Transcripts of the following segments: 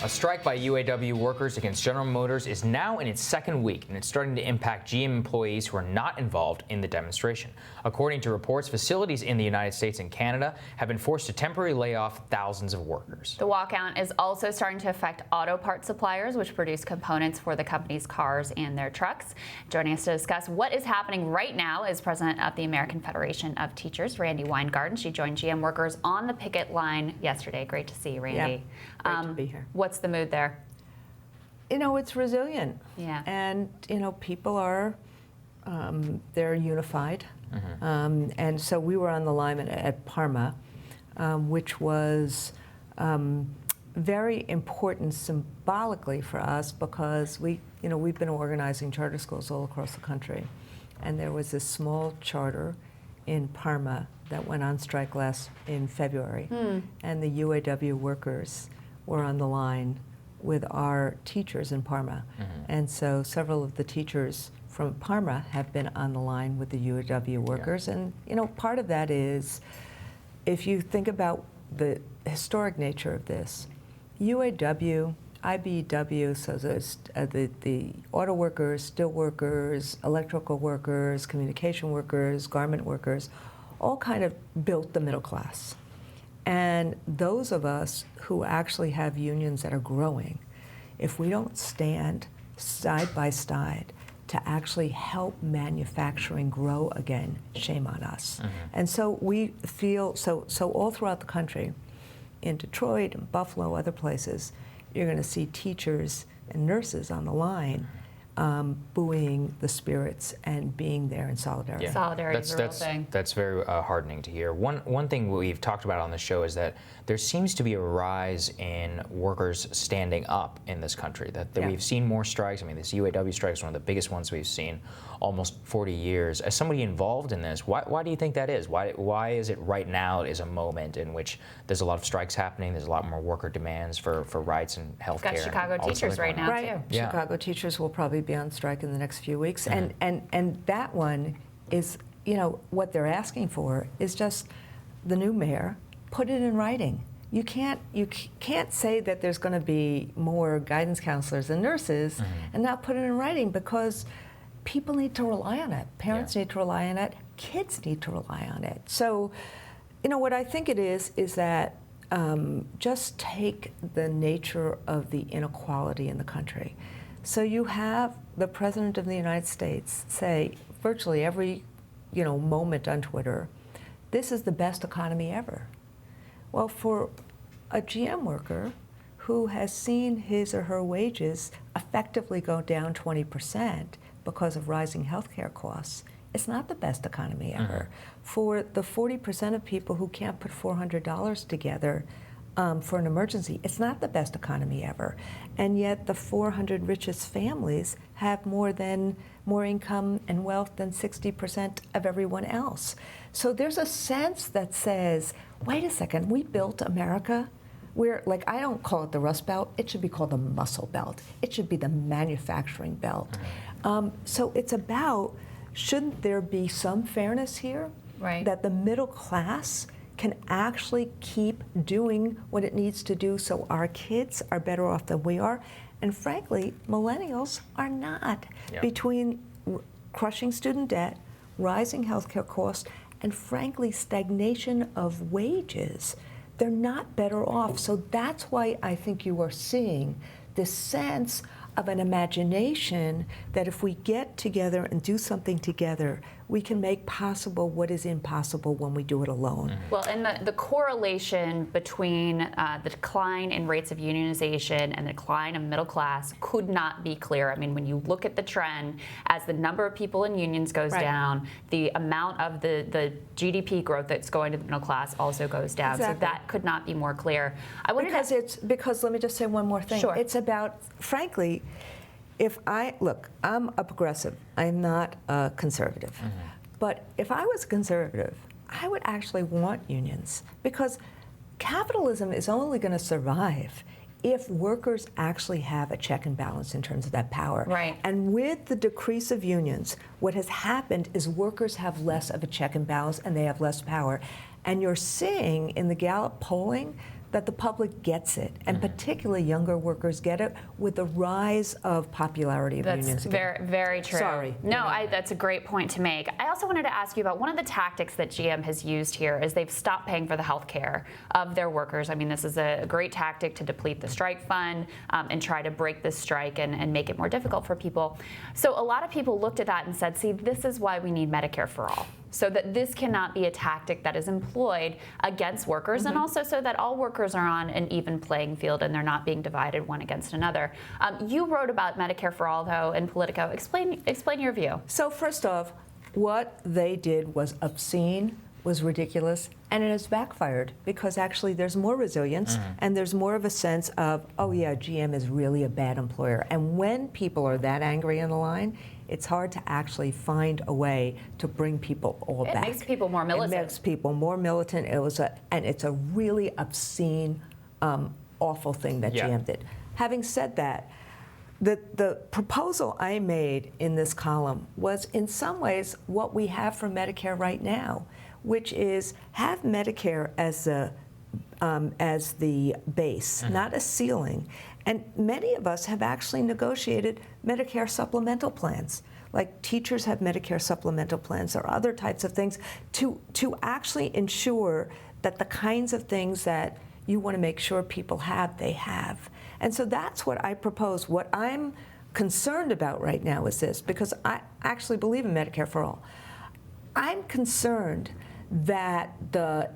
A strike by UAW workers against General Motors is now in its second week, and it's starting to impact GM employees who are not involved in the demonstration. According to reports, facilities in the United States and Canada have been forced to temporarily lay off thousands of workers. The walkout is also starting to affect auto part suppliers, which produce components for the company's cars and their trucks. Joining us to discuss what is happening right now is President of the American Federation of Teachers, Randi Weingarten. She joined GM workers on the picket line yesterday. Great to see you, Randi. Yeah, great to be here. What's the mood there? You know, it's resilient. Yeah. And, you know, people are, they're unified. And so we were on the line at Parma, which was very important symbolically for us because we've been organizing charter schools all across the country. And there was this small charter in Parma that went on strike in February. And the UAW workers were on the line with our teachers in Parma. And so several of the teachers from Parma have been on the line with the UAW workers. And, you know, part of that is, if you think about the historic nature of this, UAW, IBEW, so the auto workers, steel workers, electrical workers, communication workers, garment workers, all kind of built the middle class. And those of us who actually have unions that are growing, if we don't stand side by side to actually help manufacturing grow again, shame on us. And so we feel, so all throughout the country, in Detroit and Buffalo, other places, you're going to see teachers and nurses on the line buoying the spirits and being there in solidarity. Yeah. Solidarity is a real thing. That's very heartening to hear. One thing we've talked about on the show is that there seems to be a rise in workers standing up in this country, that we've seen more strikes. I mean, this UAW strike is one of the biggest ones we've seen almost 40 years. As somebody involved in this, why do you think that is? Why is it right now is a moment in which there's a lot of strikes happening, there's a lot more worker demands for rights and health care? Got Chicago teachers right now, too. Yeah. Chicago teachers will probably be on strike in the next few weeks. And that one is, you know, what they're asking for is just the new mayor, put it in writing. You can't say that there's going to be more guidance counselors and nurses and not put it in writing, because people need to rely on it. Parents need to rely on it. Kids need to rely on it. So, you know, what I think it is that just take the nature of the inequality in the country. So you have the President of the United States say virtually every, moment on Twitter, this is the best economy ever. Well, for a GM worker who has seen his or her wages effectively go down 20% because of rising healthcare costs, it's not the best economy ever. For the 40% of people who can't put $400 together for an emergency, it's not the best economy ever. And yet the 400 richest families have more income and wealth than 60% of everyone else. So there's a sense that says, wait a second, we built America where, like, I don't call it the Rust Belt, it should be called the Muscle Belt. It should be the manufacturing belt. So it's about, shouldn't there be some fairness here? Right. That the middle class can actually keep doing what it needs to do so our kids are better off than we are. And frankly, millennials are not. Between crushing student debt, rising healthcare costs, and frankly, stagnation of wages, they're not better off. So that's why I think you are seeing this sense of an imagination that if we get together and do something together, we can make possible what is impossible when we do it alone. Well, and the correlation between the decline in rates of unionization and the decline of middle class could not be clearer. I mean, when you look at the trend, as the number of people in unions goes down, the amount of the GDP growth that's going to the middle class also goes down. Exactly. So that could not be more clear. Because let me just say one more thing. Sure. It's about, frankly, I'm a progressive. I'm not a conservative. But if I was a conservative, I would actually want unions, because capitalism is only going to survive if workers actually have a check and balance in terms of that power. Right. And with the decrease of unions, what has happened is workers have less of a check and balance and they have less power. And you're seeing in the Gallup polling that the public gets it, and particularly younger workers get it with the rise of popularity of unions. That's very, very true. Sorry. No, that's a great point to make. I also wanted to ask you about one of the tactics that GM has used here is they've stopped paying for the health care of their workers. I mean, this is a great tactic to deplete the strike fund and try to break this strike and make it more difficult for people. So a lot of people looked at that and said, see, this is why we need Medicare for all. So that this cannot be a tactic that is employed against workers, and also so that all workers are on an even playing field and they're not being divided one against another. You wrote about Medicare for All, though, in Politico. Explain your view. So first off, what they did was obscene, was ridiculous, and it has backfired because actually there's more resilience and there's more of a sense of, oh yeah, GM is really a bad employer. And when people are that angry on the line, it's hard to actually find a way to bring people all back. It makes people more militant. It makes people more militant. And it's a really obscene, awful thing that GM did. Having said that, the proposal I made in this column was in some ways what we have for Medicare right now, which is have Medicare as the base, not a ceiling. And many of us have actually negotiated Medicare supplemental plans. Like teachers have Medicare supplemental plans or other types of things to actually ensure that the kinds of things that you want to make sure people have, they have. And so that's what I propose. What I'm concerned about right now is this, because I actually believe in Medicare for all. I'm concerned that the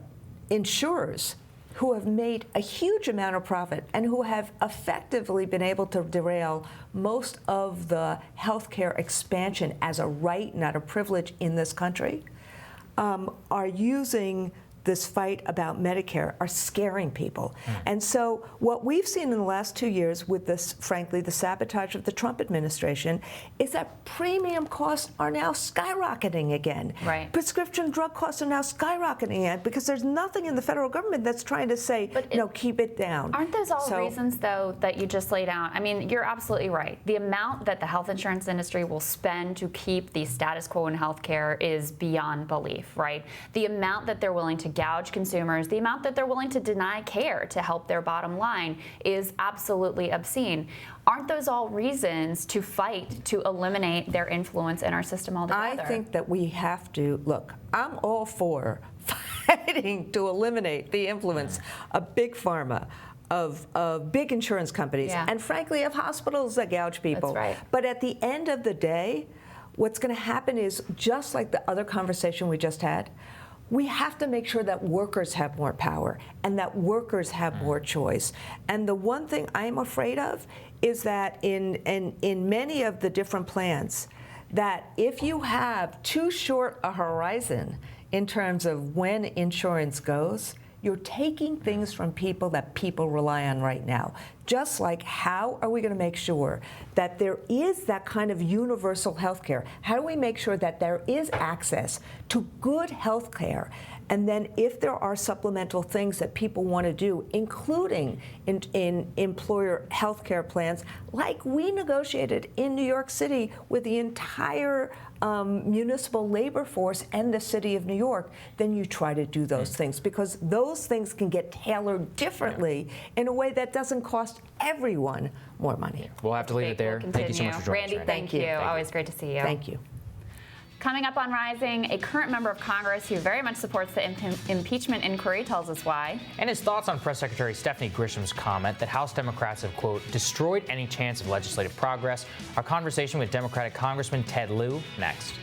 insurers who have made a huge amount of profit and who have effectively been able to derail most of the healthcare expansion as a right, not a privilege in this country, are using this fight about Medicare, are scaring people. And so what we've seen in the last 2 years with this, frankly, the sabotage of the Trump administration, is that premium costs are now skyrocketing again. Right. Prescription drug costs are now skyrocketing again because there's nothing in the federal government that's trying to say, no, keep it down. Aren't those all reasons, though, that you just laid out? I mean, you're absolutely right. The amount that the health insurance industry will spend to keep the status quo in healthcare is beyond belief, right? The amount that they're willing to gouge consumers, the amount that they're willing to deny care to help their bottom line is absolutely obscene. Aren't those all reasons to fight to eliminate their influence in our system altogether? I think that we have to, look, I'm all for fighting to eliminate the influence of big pharma, of big insurance companies, and frankly of hospitals that gouge people. That's right. But at the end of the day, what's going to happen is, just like the other conversation we just had, we have to make sure that workers have more power and that workers have more choice. And the one thing I'm afraid of is that in many of the different plans, that if you have too short a horizon in terms of when insurance goes, you're taking things from people that people rely on right now. Just like, how are we going to make sure that there is that kind of universal health care? How do we make sure that there is access to good health care? And then if there are supplemental things that people want to do, including in employer health care plans, like we negotiated in New York City with the entire municipal labor force and the city of New York, then you try to do those things, because those things can get tailored differently in a way that doesn't cost everyone more money. We'll have to leave it there. Thank you so much for joining us. Randy, thank you. Always great to see you. Thank you. Coming up on Rising, a current member of Congress who very much supports the impeachment inquiry tells us why. And his thoughts on Press Secretary Stephanie Grisham's comment that House Democrats have, quote, destroyed any chance of legislative progress. Our conversation with Democratic Congressman Ted Lieu next.